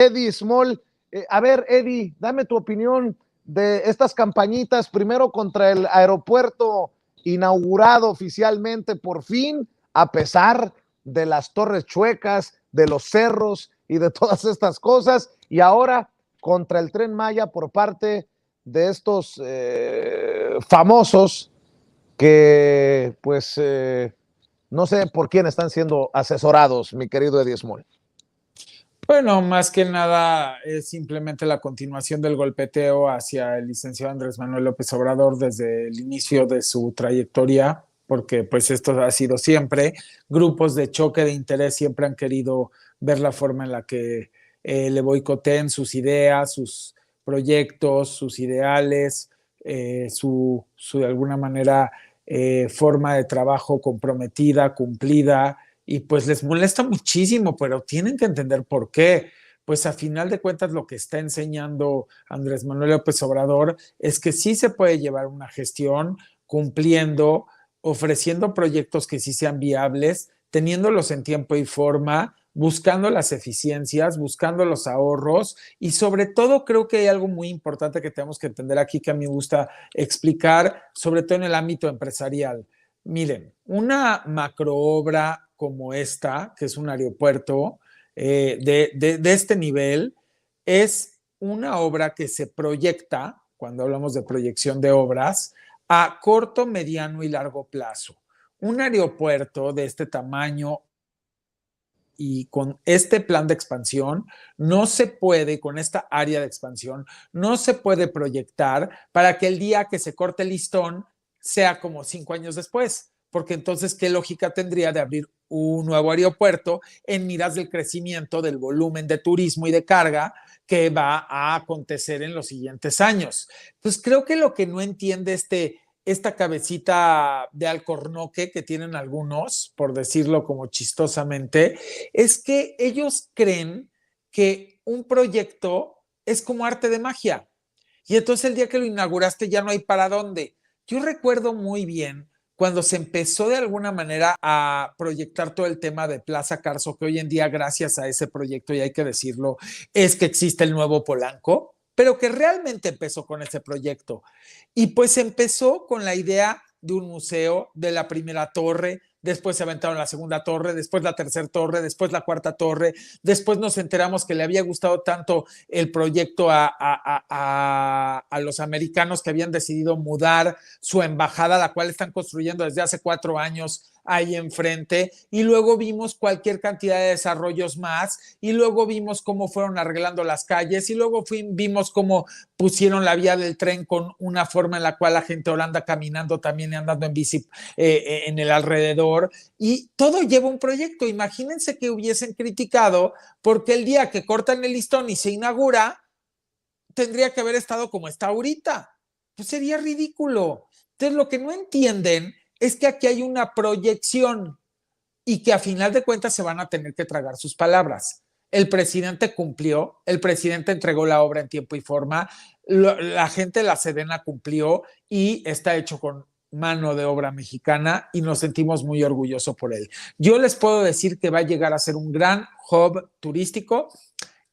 Eddie Small. A ver, Eddie, dame tu opinión de estas campañitas, primero contra el aeropuerto inaugurado oficialmente por fin, a pesar de las torres chuecas, de los cerros y de todas estas cosas, y ahora contra el Tren Maya por parte de estos famosos que pues no sé por quién están siendo asesorados, mi querido Eddie Small. Bueno, más que nada es simplemente la continuación del golpeteo hacia el licenciado Andrés Manuel López Obrador desde el inicio de su trayectoria, porque pues esto ha sido siempre. Grupos de choque de interés siempre han querido ver la forma en la que le boicoteen sus ideas, sus proyectos, sus ideales, su de alguna manera forma de trabajo comprometida, cumplida, y pues les molesta muchísimo, pero tienen que entender por qué. Pues a final de cuentas lo que está enseñando Andrés Manuel López Obrador es que sí se puede llevar una gestión cumpliendo, ofreciendo proyectos que sí sean viables, teniéndolos en tiempo y forma, buscando las eficiencias, buscando los ahorros, y sobre todo creo que hay algo muy importante que tenemos que entender aquí que a mí me gusta explicar, sobre todo en el ámbito empresarial. Miren, una macroobra como esta, que es un aeropuerto de este nivel, es una obra que se proyecta, cuando hablamos de proyección de obras, a corto, mediano y largo plazo. Un aeropuerto de este tamaño y con este plan de expansión no se puede, con esta área de expansión, no se puede proyectar para que el día que se corte el listón sea como 5 años después, porque entonces, ¿qué lógica tendría de abrir un nuevo aeropuerto en miras del crecimiento del volumen de turismo y de carga que va a acontecer en los siguientes años? Pues creo que lo que no entiende esta cabecita de alcornoque que tienen algunos, por decirlo como chistosamente, es que ellos creen que un proyecto es como arte de magia. Y entonces el día que lo inauguraste ya no hay para dónde. Yo recuerdo muy bien cuando se empezó de alguna manera a proyectar todo el tema de Plaza Carso, que hoy en día, gracias a ese proyecto, y hay que decirlo, es que existe el nuevo Polanco, pero que realmente empezó con ese proyecto. Y pues empezó con la idea de un museo, de la primera torre, después se aventaron la segunda torre, después la tercera torre, después la cuarta torre, después nos enteramos que le había gustado tanto el proyecto a los americanos que habían decidido mudar su embajada, la cual están construyendo desde hace 4 años ahí enfrente, y luego vimos cualquier cantidad de desarrollos más, y luego vimos cómo fueron arreglando las calles, y luego vimos cómo pusieron la vía del tren con una forma en la cual la gente anda caminando también y andando en bici en el alrededor, y todo lleva un proyecto. Imagínense que hubiesen criticado porque el día que cortan el listón y se inaugura, tendría que haber estado como está ahorita. Pues sería ridículo. Entonces lo que no entienden es que aquí hay una proyección y que a final de cuentas se van a tener que tragar sus palabras. El presidente cumplió, el presidente entregó la obra en tiempo y forma, la gente de la Sedena cumplió y está hecho con mano de obra mexicana y nos sentimos muy orgullosos por él. Yo les puedo decir que va a llegar a ser un gran hub turístico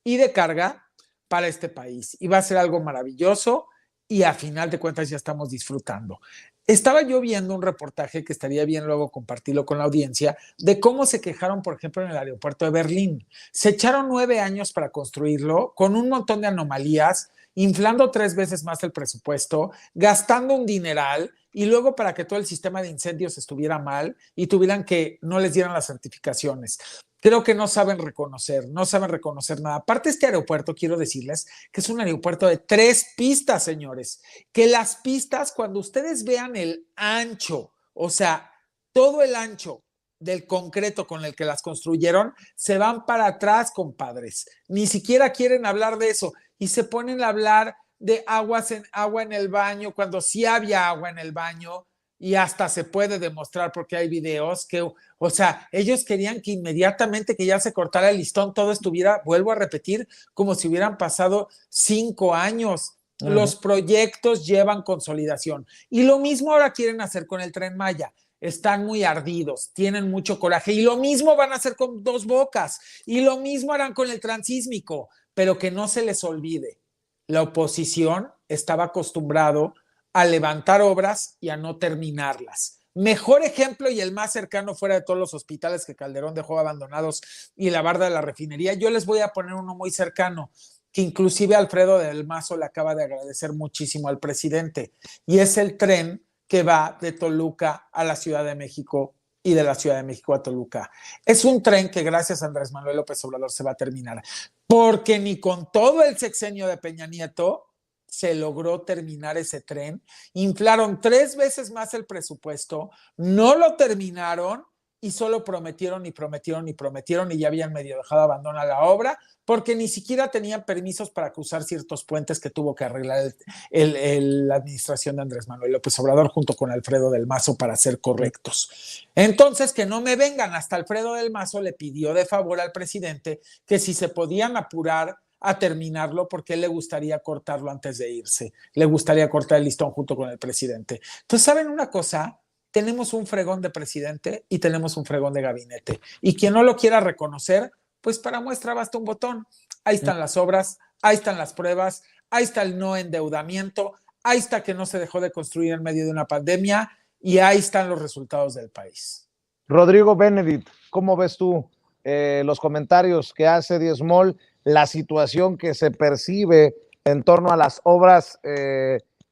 y de carga para este país y va a ser algo maravilloso y a final de cuentas ya estamos disfrutando. Estaba yo viendo un reportaje que estaría bien luego compartirlo con la audiencia de cómo se quejaron, por ejemplo, en el aeropuerto de Berlín. Se echaron 9 años para construirlo con un montón de anomalías, inflando 3 veces más el presupuesto, gastando un dineral y luego para que todo el sistema de incendios estuviera mal y tuvieran que no les dieran las certificaciones. Creo que no saben reconocer nada. Aparte, este aeropuerto, quiero decirles que es un aeropuerto de 3 pistas, señores. Que las pistas, cuando ustedes vean el ancho, o sea, todo el ancho del concreto con el que las construyeron, se van para atrás, compadres. Ni siquiera quieren hablar de eso y se ponen a hablar de agua en el baño, cuando sí había agua en el baño. Y hasta se puede demostrar porque hay videos que, o sea, ellos querían que inmediatamente que ya se cortara el listón, todo estuviera, vuelvo a repetir, como si hubieran pasado 5 años. Los proyectos llevan consolidación. Y lo mismo ahora quieren hacer con el Tren Maya. Están muy ardidos, tienen mucho coraje. Y lo mismo van a hacer con Dos Bocas. Y lo mismo harán con el transísmico. pero que no se les olvide, la oposición estaba acostumbrado a levantar obras y a no terminarlas. Mejor ejemplo y el más cercano fuera de todos los hospitales que Calderón dejó abandonados y la barda de la refinería, yo les voy a poner uno muy cercano, que inclusive Alfredo del Mazo le acaba de agradecer muchísimo al presidente, y es el tren que va de Toluca a la Ciudad de México y de la Ciudad de México a Toluca. Es un tren que gracias a Andrés Manuel López Obrador se va a terminar, porque ni con todo el sexenio de Peña Nieto se logró terminar ese tren. Inflaron 3 veces más el presupuesto, no lo terminaron y solo prometieron y prometieron y prometieron y ya habían medio dejado abandonar la obra porque ni siquiera tenían permisos para cruzar ciertos puentes que tuvo que arreglar la administración de Andrés Manuel López Obrador junto con Alfredo del Mazo para ser correctos. Entonces, que no me vengan, hasta Alfredo del Mazo le pidió de favor al presidente que si se podían apurar a terminarlo porque él le gustaría cortarlo antes de irse, le gustaría cortar el listón junto con el presidente. Entonces, ¿saben una cosa? Tenemos un fregón de presidente y tenemos un fregón de gabinete. Y quien no lo quiera reconocer, pues para muestra basta un botón. Ahí están las obras, ahí están las pruebas, ahí está el no endeudamiento, ahí está que no se dejó de construir en medio de una pandemia y ahí están los resultados del país. Rodrigo Benedict, ¿cómo ves tú los comentarios que hace Eddie Small, la situación que se percibe en torno a las obras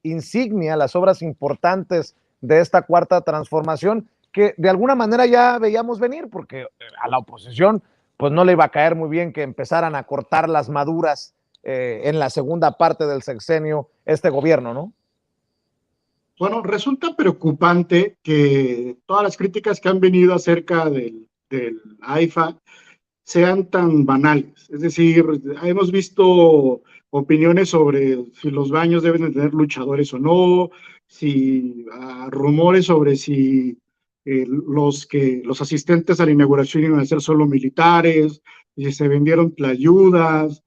insignia, las obras importantes de esta cuarta transformación, que de alguna manera ya veíamos venir, porque a la oposición pues no le iba a caer muy bien que empezaran a cortar las maduras en la segunda parte del sexenio este gobierno, ¿no? Bueno, resulta preocupante que todas las críticas que han venido acerca del AIFA sean tan banales. Es decir, hemos visto opiniones sobre si los baños deben de tener luchadores o no, si rumores sobre si los asistentes a la inauguración iban a ser solo militares, si se vendieron tlayudas.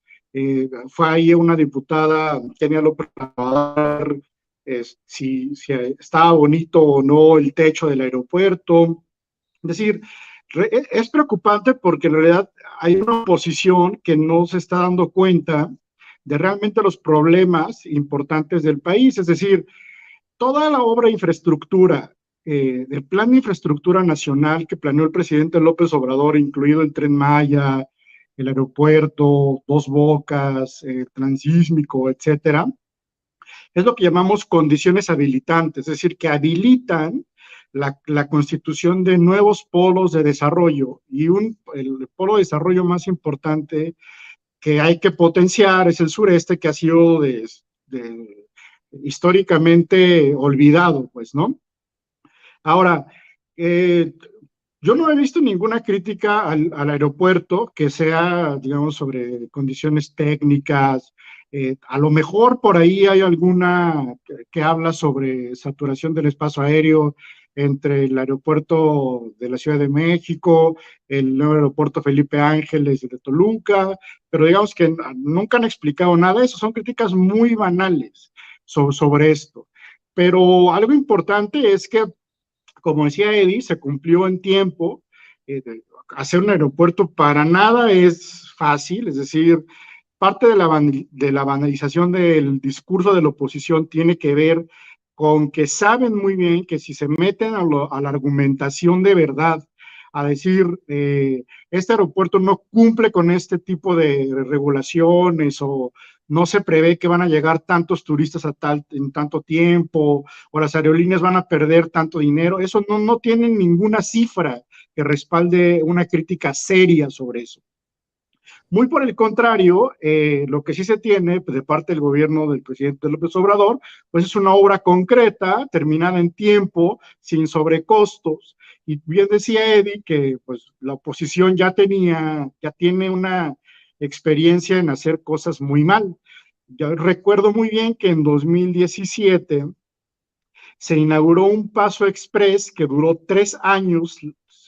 Fue ahí una diputada, Kenia López Obrador, si estaba bonito o no el techo del aeropuerto. Es decir, es preocupante porque en realidad hay una oposición que no se está dando cuenta de realmente los problemas importantes del país. Es decir, toda la obra de infraestructura, del plan de infraestructura nacional que planeó el presidente López Obrador, incluido el Tren Maya, el aeropuerto, Dos Bocas, Transísmico, etcétera, es lo que llamamos condiciones habilitantes, es decir, que habilitan la constitución de nuevos polos de desarrollo, y el polo de desarrollo más importante que hay que potenciar es el sureste, que ha sido históricamente olvidado, pues, ¿no? Ahora, yo no he visto ninguna crítica al aeropuerto que sea, digamos, sobre condiciones técnicas. A lo mejor por ahí hay alguna que habla sobre saturación del espacio aéreo entre el aeropuerto de la Ciudad de México, el nuevo aeropuerto Felipe Ángeles de Toluca, pero digamos que nunca han explicado nada de eso. Son críticas muy banales sobre esto. Pero algo importante es que, como decía Eddie, se cumplió en tiempo. Hacer un aeropuerto para nada es fácil, es decir, parte de la banalización del discurso de la oposición tiene que ver con que saben muy bien que si se meten a la argumentación de verdad, a decir, este aeropuerto no cumple con este tipo de regulaciones, o no se prevé que van a llegar tantos turistas en tanto tiempo, o las aerolíneas van a perder tanto dinero, eso no tienen ninguna cifra que respalde una crítica seria sobre eso. Muy por el contrario, lo que sí se tiene, pues, de parte del gobierno del presidente López Obrador, pues es una obra concreta, terminada en tiempo, sin sobrecostos. Y bien decía Eddie que pues la oposición ya tiene una experiencia en hacer cosas muy mal. Yo recuerdo muy bien que en 2017 se inauguró un paso express que duró 3 años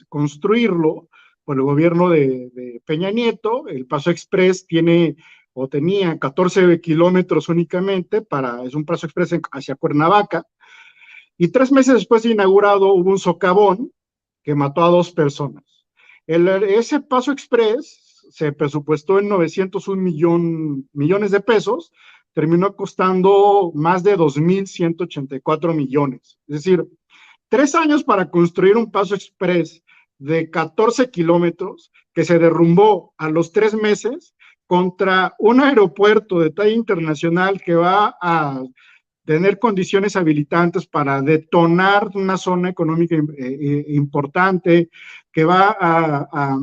construirlo por el gobierno de Peña Nieto. El paso express tenía 14 kilómetros únicamente, es un paso express hacia Cuernavaca, y 3 meses después de inaugurado hubo un socavón que mató a 2 personas. Ese paso express se presupuestó en 901 millones de pesos, terminó costando más de 2.184 millones. Es decir, 3 años para construir un paso express de 14 kilómetros que se derrumbó a los 3 meses contra un aeropuerto de talla internacional que va a tener condiciones habilitantes para detonar una zona económica importante, que va a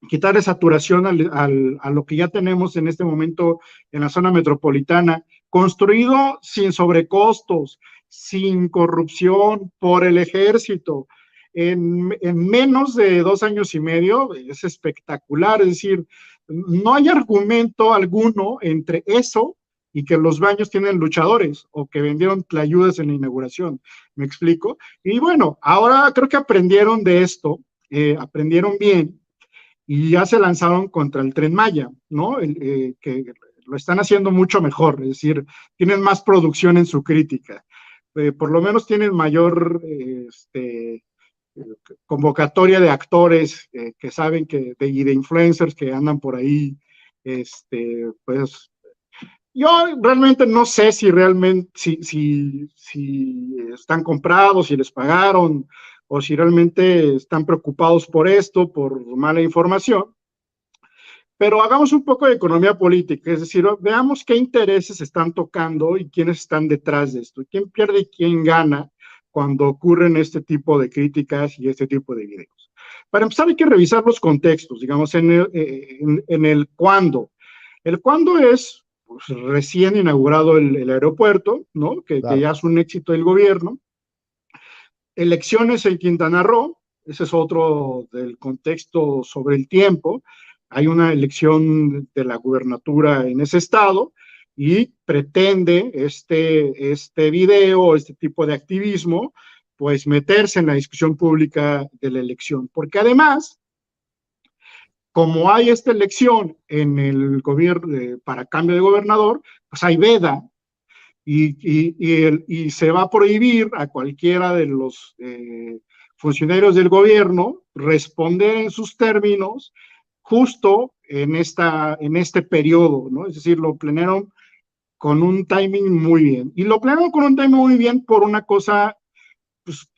quitarle saturación a lo que ya tenemos en este momento en la zona metropolitana, construido sin sobrecostos, sin corrupción, por el ejército, en menos de 2 años y medio. Es espectacular. Es decir, no hay argumento alguno entre eso y que los baños tienen luchadores o que vendieron tlayudas en la inauguración. ¿Me explico? Y bueno, ahora creo que aprendieron de esto, aprendieron bien, y ya se lanzaron contra el Tren Maya, ¿no? Que lo están haciendo mucho mejor, es decir, tienen más producción en su crítica, por lo menos tienen mayor convocatoria de actores que saben y de influencers que andan por ahí, pues yo realmente no sé si realmente, si están comprados, si les pagaron, o si realmente están preocupados por esto, por mala información. Pero hagamos un poco de economía política, es decir, veamos qué intereses están tocando y quiénes están detrás de esto, quién pierde y quién gana cuando ocurren este tipo de críticas y este tipo de videos. Para empezar hay que revisar los contextos, digamos, en el cuándo. El cuándo es pues, recién inaugurado el aeropuerto, ¿no? Claro. Que ya es un éxito del gobierno. Elecciones en Quintana Roo, ese es otro del contexto sobre el tiempo. Hay una elección de la gubernatura en ese estado y pretende este video, este tipo de activismo, pues meterse en la discusión pública de la elección. Porque además, como hay esta elección en el gobierno para cambio de gobernador, pues hay veda y se va a prohibir a cualquiera de los funcionarios del gobierno responder en sus términos justo en este periodo, ¿no? Es decir, lo planearon con un timing muy bien. Y lo planearon con un timing muy bien por una cosa pues,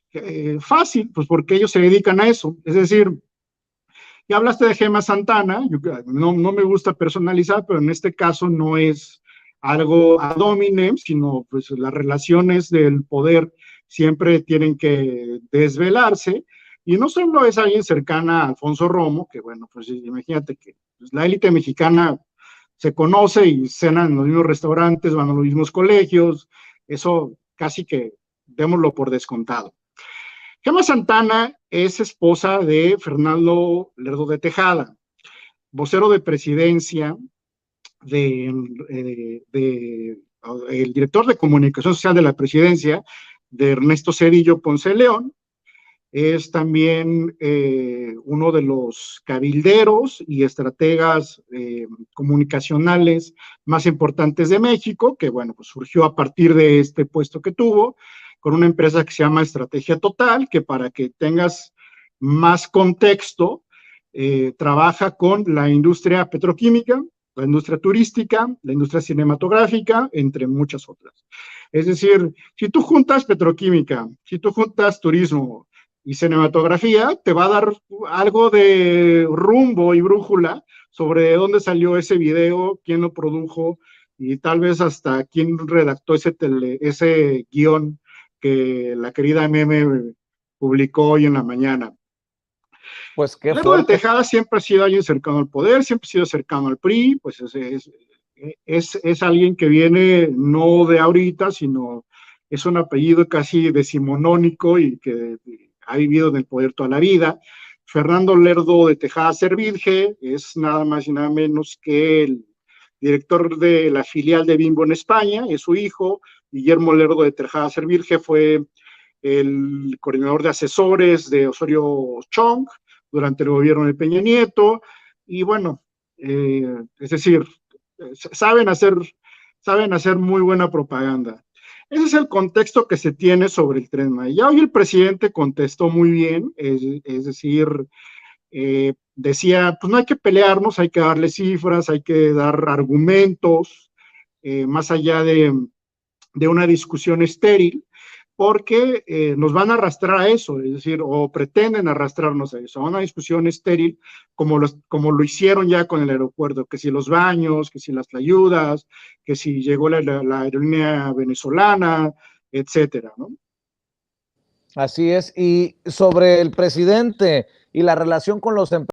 fácil, pues porque ellos se dedican a eso. Es decir, ya hablaste de Gema Santana, no me gusta personalizar, pero en este caso no es algo ad hominem, sino pues las relaciones del poder siempre tienen que desvelarse, y no solo es alguien cercana a Alfonso Romo, que bueno, pues imagínate que pues, la élite mexicana se conoce y cenan en los mismos restaurantes, van a los mismos colegios, eso casi que démoslo por descontado. Gema Santana es esposa de Fernando Lerdo de Tejada, vocero de presidencia el director de comunicación social de la presidencia, de Ernesto Zedillo Ponce León. Es también uno de los cabilderos y estrategas comunicacionales más importantes de México, que bueno, pues surgió a partir de este puesto que tuvo, con una empresa que se llama Estrategia Total, que para que tengas más contexto, trabaja con la industria petroquímica, la industria turística, la industria cinematográfica, entre muchas otras. Es decir, si tú juntas petroquímica, si tú juntas turismo y cinematografía, te va a dar algo de rumbo y brújula sobre de dónde salió ese video, quién lo produjo y tal vez hasta quién redactó ese guión que la querida Meme publicó hoy en la mañana. Pues qué Lerdo de fuerte. Tejada siempre ha sido alguien cercano al poder, siempre ha sido cercano al PRI, pues es alguien que viene no de ahorita, sino es un apellido casi decimonónico y que ha vivido en el poder toda la vida. Fernando Lerdo de Tejada Servilge es nada más y nada menos que el director de la filial de Bimbo en España, es su hijo. Guillermo Lerdo de Tejada Servilge fue el coordinador de asesores de Osorio Chong durante el gobierno de Peña Nieto, y bueno, es decir, saben hacer muy buena propaganda. Ese es el contexto que se tiene sobre el Tren Maya. Ya hoy el presidente contestó muy bien, es decir, decía, pues no hay que pelearnos, hay que darle cifras, hay que dar argumentos, más allá de una discusión estéril, porque nos van a arrastrar a eso, es decir, o pretenden arrastrarnos a eso, a una discusión estéril, como lo hicieron ya con el aeropuerto, que si los baños, que si las ayudas, que si llegó la aerolínea venezolana, etcétera, ¿no? Así es. Y sobre el presidente y la relación con los empresarios,